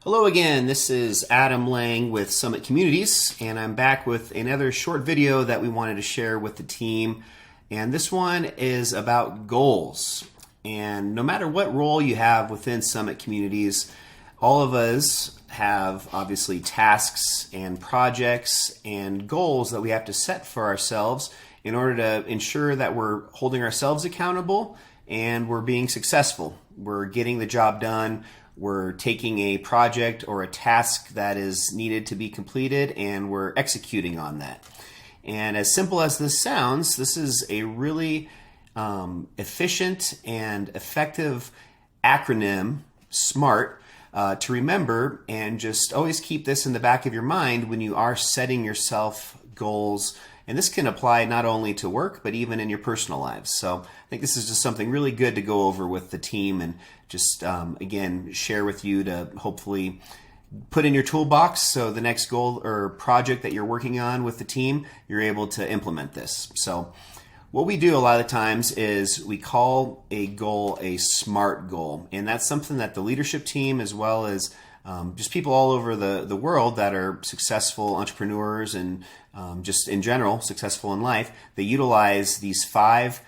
Hello again, this is Adam Lang with Summit Communities, and I'm back with another short video that we wanted to share with the team. And this one is about goals. And no matter what role you have within Summit Communities, all of us have obviously tasks and projects and goals that we have to set for ourselves in order to ensure that we're holding ourselves accountable and we're being successful. We're getting the job done. We're taking a project or a task that is needed to be completed and we're executing on that. And as simple as this sounds, this is a really efficient and effective acronym, SMART, to remember, and just always keep this in the back of your mind when you are setting yourself goals. And this can apply not only to work, but even in your personal lives. So I think this is just something really good to go over with the team and just, again, share with you to hopefully put in your toolbox so the next goal or project that you're working on with the team, you're able to implement this. So what we do a lot of the times is we call a goal a SMART goal. And that's something that the leadership team, as well as just people all over the world that are successful entrepreneurs and just in general successful in life, they utilize these five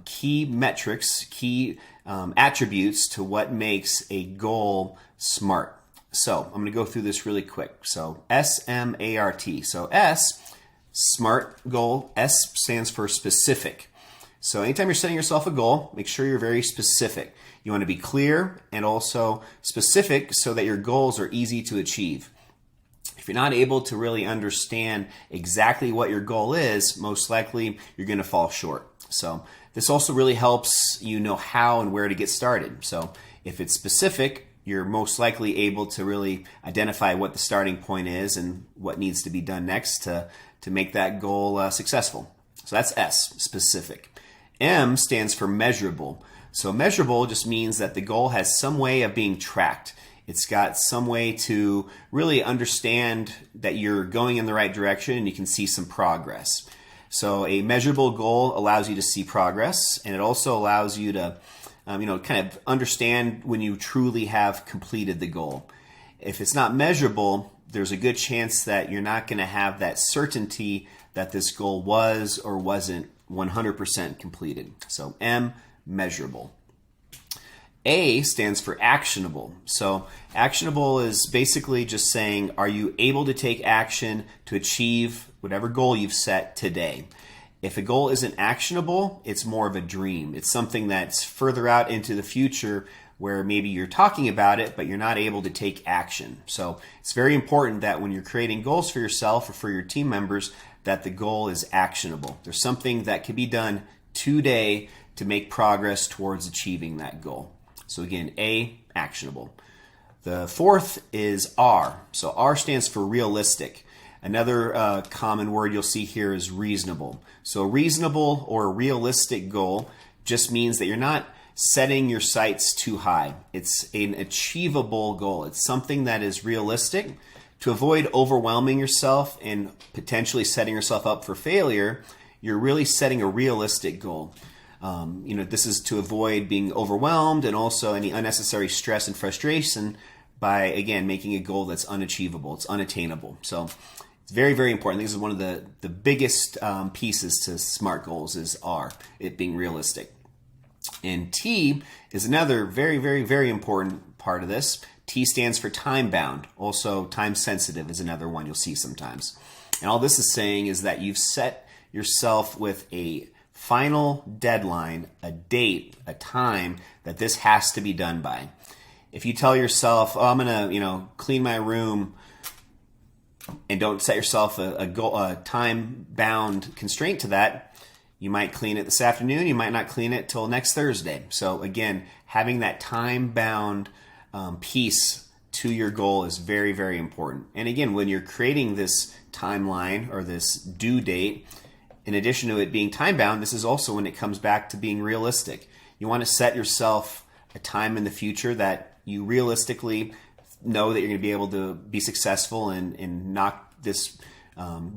key metrics, key attributes to what makes a goal SMART. So I'm going to go through this really quick. So SMART. So S, SMART goal. S stands for specific. So anytime you're setting yourself a goal, make sure you're very specific. You want to be clear and also specific so that your goals are easy to achieve. If you're not able to really understand exactly what your goal is, most likely you're going to fall short. So this also really helps you know how and where to get started. So if it's specific, you're most likely able to really identify what the starting point is and what needs to be done next to make that goal successful. So that's S, specific. M stands for measurable. So measurable just means that the goal has some way of being tracked. It's got some way to really understand that you're going in the right direction and you can see some progress. So a measurable goal allows you to see progress, and it also allows you to kind of understand when you truly have completed the goal. If it's not measurable, there's a good chance that you're not going to have that certainty that this goal was or wasn't 100% completed. So M, measurable. A stands for actionable. So actionable is basically just saying, are you able to take action to achieve whatever goal you've set today? If a goal isn't actionable, it's more of a dream. It's something that's further out into the future where maybe you're talking about it, but you're not able to take action. So it's very important that when you're creating goals for yourself or for your team members, that the goal is actionable. There's something that can be done today to make progress towards achieving that goal. So again, A, actionable. The fourth is R. So R stands for realistic. Another common word you'll see here is reasonable. So a reasonable or a realistic goal just means that you're not setting your sights too high. It's an achievable goal. It's something that is realistic. To avoid overwhelming yourself and potentially setting yourself up for failure, you're really setting a realistic goal. This is to avoid being overwhelmed and also any unnecessary stress and frustration by, again, making a goal that's unachievable. It's unattainable. So it's very, very important. This is one of the biggest pieces to SMART goals is R, it being realistic. And T is another very, very, very important part of this. T stands for time bound. Also time sensitive is another one you'll see sometimes. And all this is saying is that you've set yourself with a final deadline, a date, a time that this has to be done by. If you tell yourself, oh, I'm going to, clean my room, and don't set yourself a time-bound constraint to that, you might clean it this afternoon, you might not clean it till next Thursday. So again, having that time-bound piece to your goal is very, very important. And again, when you're creating this timeline or this due date, in addition to it being time-bound, this is also when it comes back to being realistic. You want to set yourself a time in the future that you realistically know that you're going to be able to be successful and knock this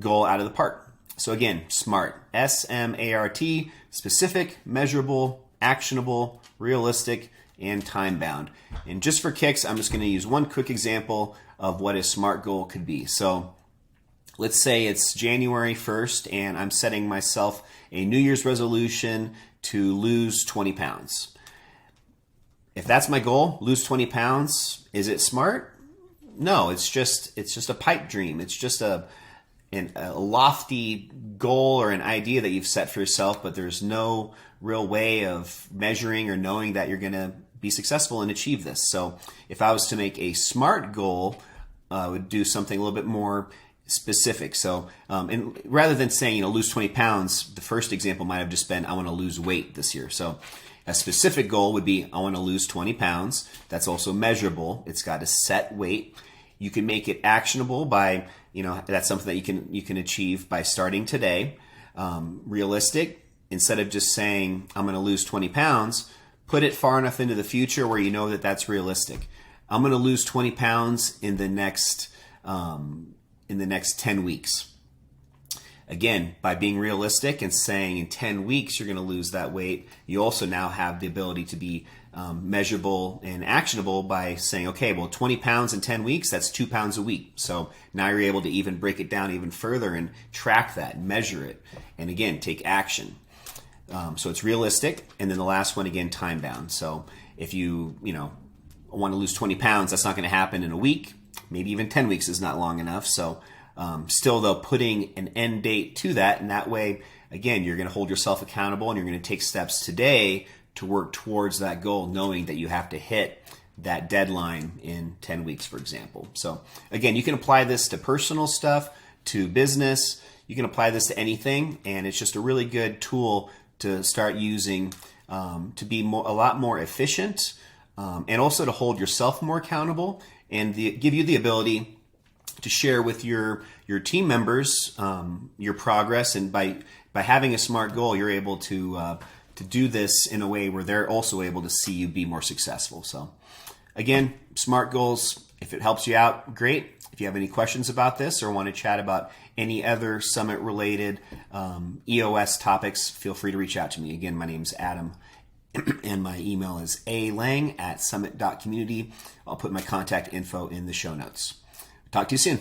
goal out of the park. So again, SMART, S-M-A-R-T, specific, measurable, actionable, realistic, and time bound. And just for kicks, I'm just going to use one quick example of what a SMART goal could be. So let's say it's January 1st and I'm setting myself a New Year's resolution to lose 20 pounds. If that's my goal, lose 20 pounds, is it smart? No, it's just a pipe dream. It's just a lofty goal or an idea that you've set for yourself, but there's no real way of measuring or knowing that you're going to be successful and achieve this. So if I was to make a SMART goal, I would do something a little bit more specific. So and rather than saying, lose 20 pounds, the first example might have just been, I want to lose weight this year. So a specific goal would be, I want to lose 20 pounds. That's also measurable. It's got a set weight. You can make it actionable by, that's something that you can achieve by starting today. Realistic, instead of just saying, I'm going to lose 20 pounds, put it far enough into the future where you know that that's realistic. I'm going to lose 20 pounds in the next 10 weeks. Again, by being realistic and saying in 10 weeks you're going to lose that weight, you also now have the ability to be measurable and actionable by saying, okay, well, 20 pounds in 10 weeks, that's 2 pounds a week. So now you're able to even break it down even further and track that, measure it, and again, take action. So it's realistic. And then the last one, again, time bound. So if you want to lose 20 pounds, that's not going to happen in a week. Maybe even 10 weeks is not long enough. So still, though, putting an end date to that, and that way, again, you're going to hold yourself accountable and you're going to take steps today to work towards that goal, knowing that you have to hit that deadline in 10 weeks, for example. So again, you can apply this to personal stuff, to business. You can apply this to anything, and it's just a really good tool to start using to be a lot more efficient, and also to hold yourself more accountable and give you the ability to share with your team members your progress. And by having a SMART goal, you're able to do this in a way where they're also able to see you be more successful. So again, SMART goals, if it helps you out, great. If you have any questions about this or want to chat about any other summit related EOS topics, feel free to reach out to me. Again, my name's Adam and my email is alang@summit.community. I'll put my contact info in the show notes. Talk to you soon.